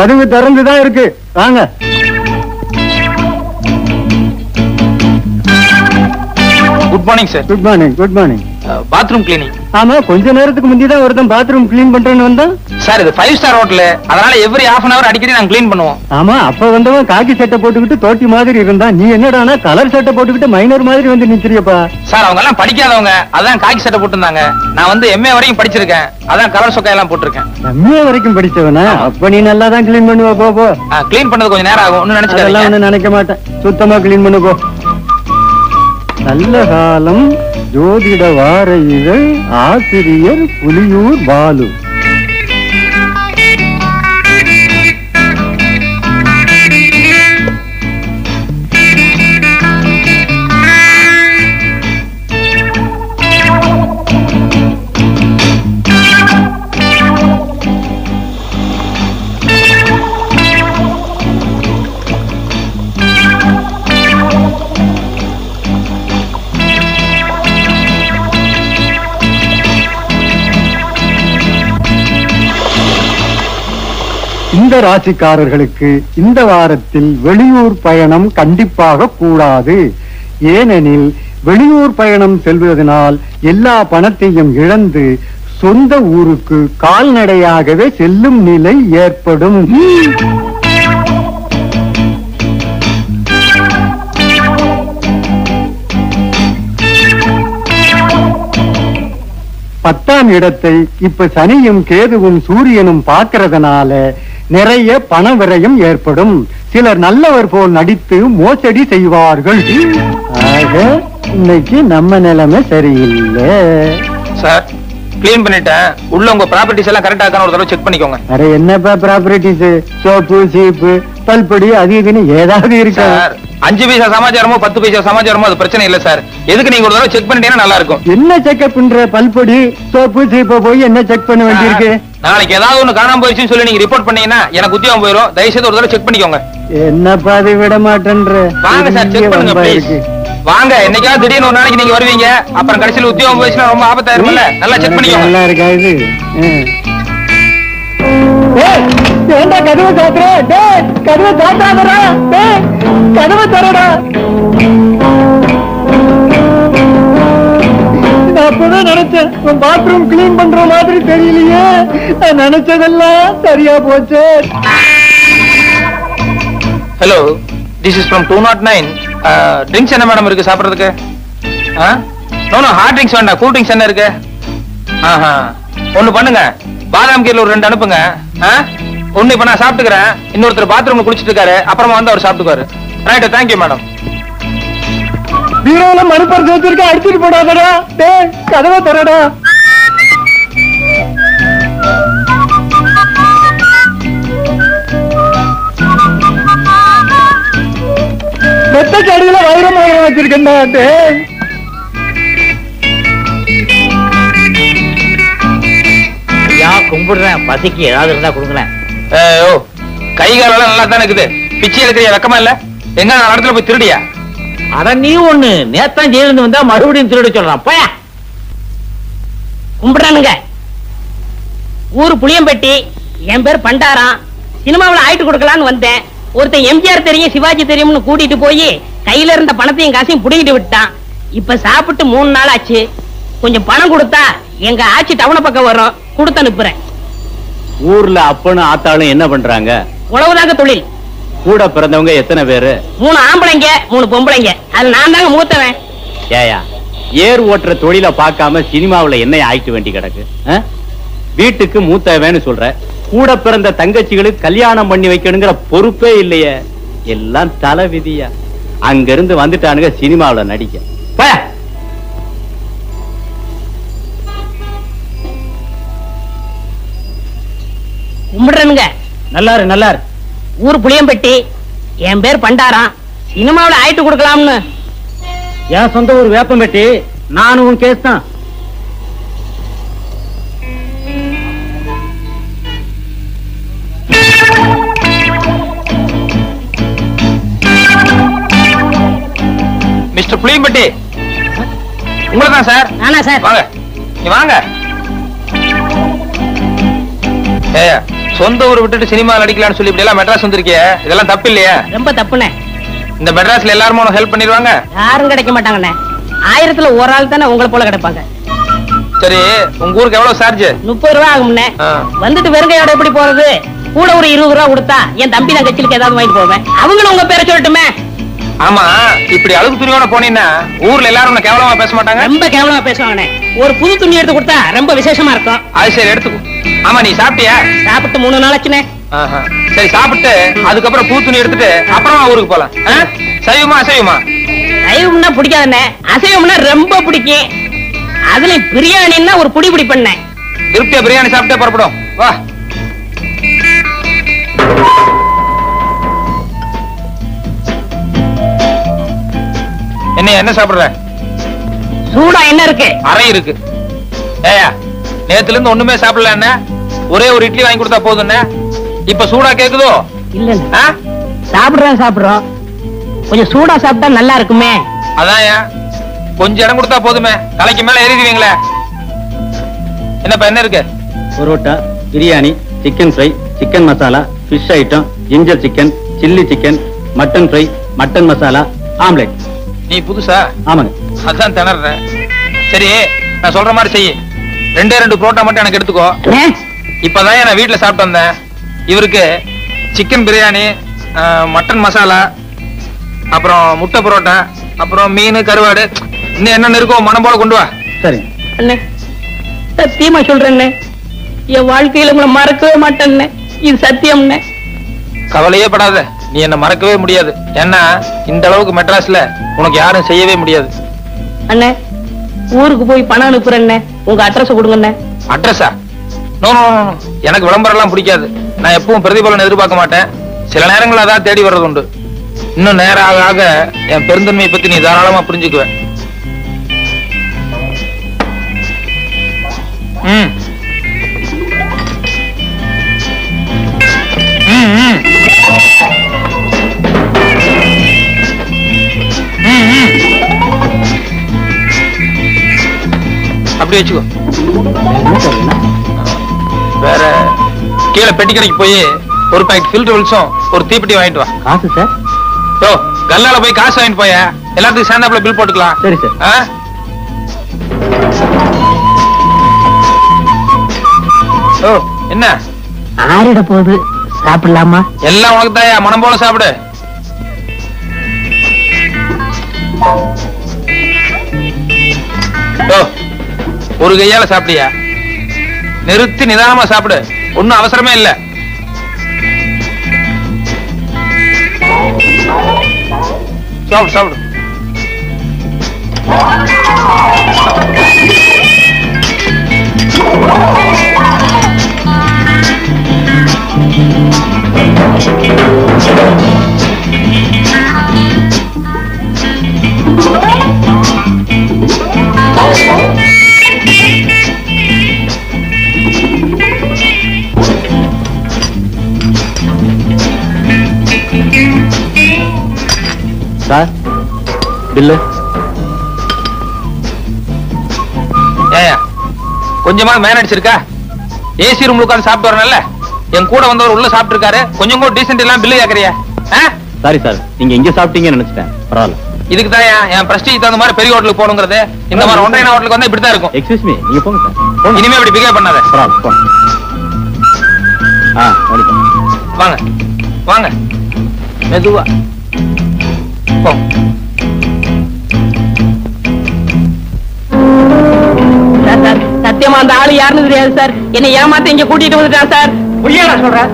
கதவு திறந்துதான் இருக்கு, வாங்க. Good morning sir. Good morning. Good morning. Bathroom cleaning. ஆமா, கொஞ்ச நேரத்துக்கு முந்திதான் ஒருத்தன் பாத்ரூம் கிளீன் பண்றேன்னு வந்தான். சார் இது 5 ஸ்டார் ஹோட்டல், அதனால எவ்ரி half an hour அடிக்கடி நாங்க கிளீன் பண்ணுவோம். ஆமா, அப்ப வந்தவன் காக்கி சட்டை போட்டுக்கிட்டு தோட்டி மாதிரி இருந்தான். நீ என்னடானா கலர் சட்டை போட்டுக்கிட்டு மைனர் மாதிரி வந்து நிக்கிறியப்பா. சார் அவங்க எல்லாம் படிக்காதவங்க, அதான் காக்கி சட்டை போட்டுருந்தாங்க. நான் வந்து MA வரைக்கும் படிச்சிருக்கேன், அதான் கலர் சொக்கா எல்லாம் போட்டிருக்கேன். MA வரைக்கும் படிச்சவனா? அப்ப நீ நல்லா தான் கிளீன் பண்ணுவ. போ. கிளீன் பண்ணது கொஞ்சம் நேரம் ஆகும், ஒன்னும் நினைச்சு நினைக்க மாட்டேன். சுத்தமா கிளீன் பண்ணு போ. நல்ல காலம் ஜோதிட வார இதழ், ஆசிரியர் புலியூர் பாலு. இந்த ராசிக்காரர்களுக்கு இந்த வாரத்தில் வெளியூர் பயணம் கண்டிப்பாக கூடாது. ஏனெனில் வெளியூர் பயணம் செல்வதனால் எல்லா பணத்தையும் இழந்து சொந்த ஊருக்கு கால்நடையாகவே செல்லும் நிலை ஏற்படும். 10ஆம் இடத்தை இப்ப சனியும் கேதுவும் சூரியனும் பார்க்கறதுனால நிறைய பண விரயம் ஏற்படும். சிலர் நல்லவர் போல் நடித்து மோசடி செய்வார்கள். ஆக இன்னைக்கு நம்ம நிலைமை சரியில்லை. சார் கிளீன் பண்ணிட்டேன், உள்ள உங்க ப்ராப்பர்ட்டிஸ் எல்லாம் கரெக்டா இருக்கான்னு ஒரு தடவை செக் பண்ணிக்கோங்க. அரே என்னப்பா ப்ராப்பர்ட்டிஸ்? சோப்பு சீப்பு பல்படி அது இதுன்னு ஏதாவது இருக்கு சார்? 5 பைசா சமாச்சாரமோ 10 பைசா சமாச்சாரமோ அது பிரச்சனை இல்ல சார். எதுக்கு நீங்க ஒரு தடவை செக் பண்ணிட்டீங்கன்னா நல்லா இருக்கும். என்ன செக்அப் பண்ற? பல்படி சோப்பு சீப்ப போய் என்ன செக் பண்ண வேண்டியிருக்கு? நாளைக்கு ஏதாவது ஒண்ணு காணாம போயிடுச்சுன்னு சொல்லி நீங்க ரிப்போர்ட் பண்ணீங்கன்னா எனக்கு உத்தியோகம் போயிடும். தயவுசெய்து ஒரு தடவை செக் பண்ணிக்கோங்க. என்னப்பா அது விட மாட்டேன்ற? வாங்க சார் செக் பண்ணுங்க ப்ளீஸ். வாங்க, என்னைக்காவது திடீர்னு ஒரு நாளைக்கு நீங்க வருவீங்க, அப்புறம் கடைசியில் உத்தியோகம் போயிடுச்சுன்னா ரொம்ப ஆபத்தாயிருக்கும்ல. நல்லா செக் பண்ணிக்கோங்க. நல்லா இருக்கா இது? ஏண்டா கதவை சாத்துற? டேய் கதவை சாத்தாதடா. டேய் கதவை தரடா. நான் அப்பதான் நினைச்சேன் பாத்ரூம் கிளீன் பண்ற மாதிரி தெரியலையே. நினைச்சதெல்லாம் சரியா போச்சு. Hello, this is from 209. Drinks என்ன மேடம் இருக்கு சாப்பிடுறதுக்கு? நோ ஹார்ட் ட்ரிங்க்ஸ் வேண்டாம், கூல் ட்ரிங்க்ஸ் என்ன இருக்கு? ஒண்ணு பண்ணுங்க, பாதாம் கீர்ல ஒரு 2 அனுப்புங்க. ஒண்ணு இப்ப நான் சாப்பிட்டுக்கிறேன், இன்னொருத்தர் பாத்ரூம்ல குளிச்சிட்டு இருக்காரு, அப்புறமா வந்து அவர் சாப்பிட்டுக்காரு. Right, thank you madam. பீரோல மறுபரிசு வச்சிருக்க, அடிச்சுட்டு போடாதடா. டேய் கதவை தரடா. மெத்தைக்கு அடியில வைரமாக வச்சிருக்கேன்டா. டேய் கும்பிடுறேன், பசிக்கு ஏதாவது இருந்தா கொடுங்களேன். கை காலெல்லாம் நல்லா தானே இருக்குது, பிச்சை எடுக்கிறியா? வெக்கமா இல்ல? எங்க நான் இடத்துல போய் திருடியா? அட நீ ஒண்ணு நேத்தான் ஜெயிலிருந்து வந்தா மறுபடியும் திருட சொல்றான். போயா கும்பிடுறானுங்க. ஊரு புளியம்பட்டி, என் பேர் பண்டாரம். சினிமாவில் ஆயிட்டு கொடுக்கலான்னு வந்தேன். ஒருத்தன் எம்ஜிஆர் தெரியும் சிவாஜி தெரியும்னு கூட்டிட்டு போய் கையில இருந்த பணத்தையும் காசையும் புடிங்கிட்டு விட்டான். இப்ப சாப்பிட்டு 3 நாள் ஆச்சு. கொஞ்சம் பணம் கொடுத்தா எங்க ஆட்சி டவுன பக்கம் வரும், கொடுத்து அனுப்புறேன். ஊர்ல அப்பனும் ஆத்தாளும் என்ன பண்றாங்க? உழவுதாங்க தொழில். கூட பிறந்தவங்க எத்தனை பேரு? 3 ஆம்பளைங்க 3 பொம்பளைங்க. அது நான் தாங்க மூத்தவன். ஏயா ஏர் ஓட்டுற தொழில பார்க்காம சினிமாவுல என்ன ஆயிட்டு வேண்டி கிடக்கு? வீட்டுக்கு மூத்தவன்னு சொல்ற, கூட பிறந்த தங்கச்சிகளுக்கு கல்யாணம் பண்ணி வைக்கணுங்கிற பொறுப்பே இல்லையே. எல்லாம் தலை விதியா. அங்க இருந்து வந்துட்டானுங்க சினிமாவுல நடிக்க. கும்பிடுறனுங்க. நல்லாரு நல்லாரு. ஊர் புளியம்பட்டி, என் பேர் பண்டாரம். சினிமாவில் ஆயிட்டு கொடுக்கலாம்னு. என் சொந்த ஊர் வேப்பம்பட்டி. நானும் உன் கேஸ் தான். மிஸ்டர் புளியம்பட்டி, உங்களதான் சார்? நானா சார்? வாங்க, நீ வாங்க. சொந்த ஊர் விட்டுட்டு சினிமா நடிக்கலாம்னு சொல்லி இப்படி எல்லாம் மெட்ராஸ் வந்திருக்கிய, இதெல்லாம் தப்பு இல்லையா? ரொம்ப தப்புண்ணே. இந்த மெட்ராஸ்ல எல்லாரும் உனக்கு ஹெல்ப் பண்ணிடுவாங்க? யாரும் கிடைக்க மாட்டாங்கண்ணே. 1000த்துல ஒரு ஆள் தானே உங்களை போல கிடைப்பாங்க. சரி, உங்க ஊருக்கு எவ்வளவு சார்ஜ்? 30 ரூபா ஆகும்ண்ணே. வந்துட்டு வெறுங்கையோட எப்படி போறது? கூட ஒரு 20 ரூபா கொடுத்தா என் தம்பி நான் கட்சிலுக்கு ஏதாவது வாங்கிட்டு போவேன். அவங்களும் உங்க பேரை சொல்லட்டுமே. ஆமா, இப்படி அழுகு துணியோட போனீங்கன்னா ஊர்ல எல்லாரும் உன்னை கேவலமா பேச மாட்டாங்க? ரொம்ப கேவலமா பேசுவாங்கண்ணே. ஒரு புது துணி எடுத்து கொடுத்தா ரொம்ப விசேஷமா இருக்கும். அது சரி, எடுத்துக்கோ. ஆமா, நீ சாப்பிட்டியா? சாப்பிட்டு 3 நாள் ஆச்சுண்ணே. சரி, சாப்பிட்டு அதுக்கப்புறம் பூ துணி எடுத்துட்டு அப்புறமா ஊருக்கு போலாம். சைவமா அசைவமா? சைவம்னா பிடிக்காதுண்ணே, அசைவம்னா ரொம்ப பிடிக்கும். அதுல பிரியாணின்னா ஒரு புடி புடி பண்ணேன். திருப்தியா பிரியாணி சாப்பிட்டே புறப்படும். வா. என்ன சாப்பிடுற? சூடா என்ன இருக்கு? அறை இருக்கு. ஏயா, நேத்துல இருந்து ஒண்ணுமே சாப்பிடல என்ன? ஒரே ஒரு இட்லி வாங்கி கொடுத்தா போதும். இப்ப சூடா கேக்குதோ? இல்ல, சாப்பிடுறோம். கொஞ்சம் சூடா சாப்பிட்டா நல்லா இருக்குமே. அதான் கொஞ்சம் இடம் கொடுத்தா போதுமே, தலைக்கு மேல ஏறிடுவீங்களே. என்னப்பா என்ன இருக்கு? Parotta, biryani, chicken fry, chicken masala, fish item, ginger chicken, chilli chicken, mutton fry, mutton masala, omelette. நீ புதுசா? ஆமாங்க. அதான் திணறேன். சரி, நான் சொல்ற மாதிரி செய்ய. 2 புரோட்டா மட்டும் எனக்கு எடுத்துக்கோ. இப்பதான் நான் வீட்டுல சாப்பிட்டு வந்தேன். இவருக்கு சிக்கன் பிரியாணி, மட்டன் மசாலா, அப்புறம் முட்டை புரோட்டா, அப்புறம் மீன், கருவாடு, இன்னும் என்ன இருக்கோ மனம் போல கொண்டு வா. சரி அண்ணே, சத்தியமா சொல்றேன், என் வாழ்க்கையில உங்களை மறக்கவே மாட்டேன். இது சத்தியம்ண்ணே. கவலையே படாத, நீ என்ன மறக்கவே முடியாது. ஏன்னா இந்த அளவுக்கு மெட்ராஸ்ல உனக்கு யாரும் செய்யவே முடியாது. அண்ணே, ஊருக்கு போய் பணம் அனுப்புறேன். உங்க அட்ரஸ் கொடுங்க. அட்ரஸா? நோ, எனக்கு விளம்பரம் எல்லாம் பிடிக்காது. நான் எப்பவும் பிரதிபலன் எதிர்பார்க்க மாட்டேன். சில நேரங்கள் அதான் தேடி வர்றது உண்டு. இன்னும் நேரம் ஆக ஆக என் பெருந்தன்மையை பத்தி நீ தாராளமா புரிஞ்சுக்குவேன். அப்படி வச்சுக்கோ. வேற கீழே பெட்டி கடைக்கு போய் ஒரு பாக்கெட் ஃபில்டர் வில்ஸும் ஒரு தீப்பெட்டி வாங்கிட்டு வா. காசு சார்? யோ, கல்லால போய் காசு வாங்கிட்டு போய, எல்லாத்துக்கும் சேர்ந்தாப்புல பில் போட்டுக்கலாம். சரி சார். ஓ, என்ன ஆறிட போகுது, சாப்பிடலாமா? எல்லாம் உனக்கு தாயா, மனம் போல சாப்பிடு. ஒரு கையால சாப்பிடியா? நிறுத்தி நிதானமா சாப்பிடு, ஒண்ணும் அவசரமே இல்ல. சாப்பிடு சாப்பிடு. Sir, bill. ஏயா, கொஞ்சமா மேனேஜ் இருக்கா? ஏசி ரூம்ல உட்கார்ந்து சாப்பிட்டு வரணும்ல. என் கூட வந்தவர் உள்ள சாப்பிட்டு இருக்காரு, கொஞ்சம் கூட டீசென்ட் எல்லாம் பில்லு கேக்குறியா? சாரி சார், நீங்க இங்க சாப்பிட்டீங்கன்னு நினைச்சிட்டேன். பரவாயில்ல. இதுக்கு தான் என் பிரஸ்டீஜ் தகுந்த மாதிரி பெரிய ஹோட்டலுக்கு போகணுங்கிறது. இந்த மாதிரி ஒன்றைய ஹோட்டலுக்கு வந்தா இப்படித்தான் இருக்கும். எக்ஸ்கியூஸ் மீ, நீங்க போங்க சார். இனிமே இப்படி பிகேவ் பண்ணாத. பரவாயில்ல, போங்க. வாங்க வாங்க, மெதுவா போ. சத்தியமா அந்த ஆளு யாருன்னு தெரியாது சார். என்னை ஏமாத்த இங்க கூட்டிட்டு வந்துட்டான் சார். புரியாதா சொல்றேன்?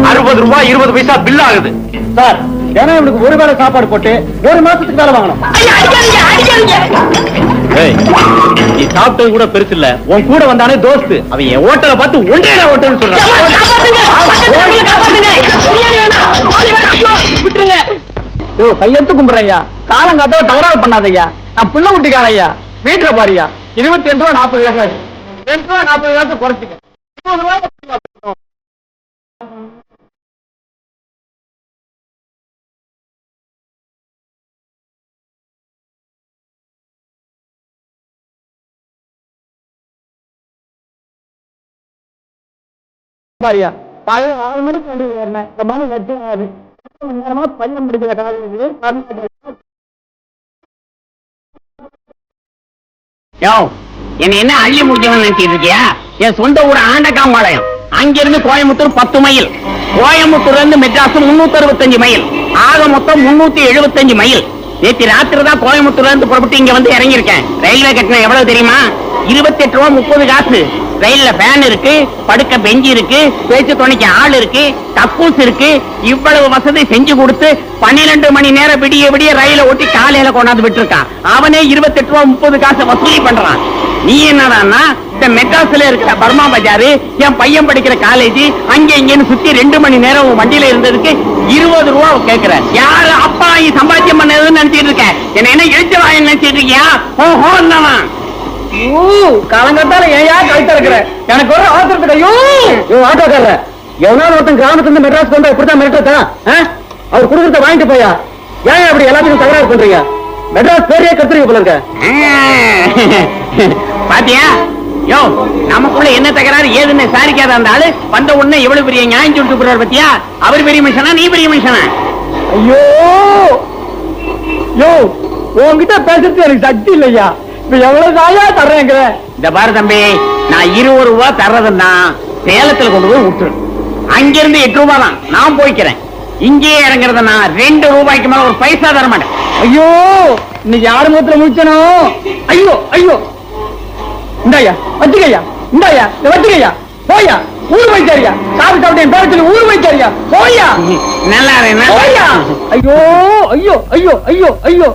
60 ரூபாய் 20 பைசா பில் ஆகுது சார். ஏன்னா இவனுக்கு ஒரு வேளை சாப்பாடு போட்டு 1 மாசத்துக்கு வேலை வாங்கணும். நீ சாப்பிட்டது கூட பெருசு இல்ல, உன் கூட வந்தானே தோஸ்து, அவன் என் ஹோட்டலை பார்த்து ஒன்றே ஹோட்டல் சொல்றான். விட்டுருங்க. கையெழுத்து கும்பிடுறையா, காலம் காத்தால தவறாக பண்ணாதையா. நான் புள்ள குட்டிக்காரையா, வீட்டுல பாரியா. 22 ரூபா 40 காசு, 2 ரூபா 40 காசு குறைச்சிக்க. 20 ரூபா பாரியா பழைய 6 மணிக்கு வண்டி ஏறினேன் இந்த மணி 8 ஆகுது நேரமா பையன் முடிக்கிற காலேஜ் என்ன என்ன அள்ளி முடிஞ்சவன் நினைச்சிட்டு இருக்கியா? என் சொந்த ஊர் ஆண்டகாம்பாளையம். அங்கிருந்து கோயம்புத்தூர் 10 மைல், கோயம்புத்தூர்ல இருந்து மெட்ராஸ் 365 மைல், ஆக மொத்தம் 375 மைல். நேற்று ராத்திரி தான் கோயம்புத்தூர்ல இருந்து புறப்பட்டு இங்க வந்து இறங்கியிருக்கேன். ரயில்வே கட்டணம் எவ்வளவு தெரியுமா? 28 ரூபா 30 காசு. ரயில்ல ஃபேன் இருக்கு, படுக்க பெஞ்சு இருக்கு, பேச்சு துணைக்கு ஆள் இருக்கு, கக்கூஸ் இருக்கு. இவ்வளவு வசதி செஞ்சு கொடுத்து 12 மணி நேரம் விடிய விடிய ரயில ஓட்டி காலையில கொண்டாந்து விட்டுருக்கான். அவனே 28 ரூபா 30 காசு வசூலி பண்றான். நீ என்னடான்னா இந்த மெட்ராஸ்ல இருக்கிற பர்மா பஜாரு, என் பையன் படிக்கிற காலேஜ், அங்க இங்கன்னு சுத்தி 2 மணி நேரம் வண்டியில இருந்ததுக்கு 20 ரூபா கேக்குற. யாரு அப்பா சம்பாத்தியம் பண்ணதுன்னு நினைச்சிட்டு இருக்க? என்ன எழுத்து வாங்க நினைச்சிட்டு இருக்கியா? ஓஹோ காலங்கத்தால ஏயா கழுத்த இருக்கிற எனக்கு ஒரு ஆத்திரத்துக்கு ஐயோ ஆட்டோக்கார எவனாலும் ஒருத்தன் கிராமத்துல இருந்து மெட்ராஸ் வந்தா இப்படித்தான் மிரட்டா அவர் குடுக்கறத வாங்கிட்டு போயா ஏன் அப்படி எல்லாத்தையும் தகராறு பண்றீங்க? மெட்ராஸ் பேரையே கத்துறீங்க போல இருக்க. பாத்தியா யோ, நமக்குள்ள என்ன தகராறு ஏதுன்னு சாரிக்காத அந்த ஆளு வந்த உடனே எவ்வளவு பெரிய நியாயம் சொல்லிட்டு போறாரு பாத்தியா? அவர் பெரிய மனுஷனா நீ பெரிய மனுஷனா? ஐயோ யோ உன்கிட்ட பேசுறது எனக்கு சக்தி இல்லையா. இப்ப எவ்வளவு தாயா தர்றேங்கிற? இந்த பாரு தம்பி, நான் 20 ரூபா தர்றதுன்னா சேலத்துல கொண்டு போய் விட்டுரு. அங்கிருந்து 8 ரூபா தான் நான் போய்க்கிறேன். இங்கே இறங்குறதுன்னா 2 ரூபாய்க்கு மேல ஒரு பைசா தர மாட்டேன். ஐயோ இன்னைக்கு யாரு முகத்துல முடிச்சனோ? ஐயோ ஐயோ இந்தாயா வச்சுக்கையா, இந்தாயா வச்சுக்கையா, போயா ஊரு வைக்காரியா, சாப்பிட்டு என் பேர சொல்லி ஊரு வைக்காரியா, போயா நல்லா போயா. ஐயோ ஐயோ ஐயோ ஐயோ ஐயோ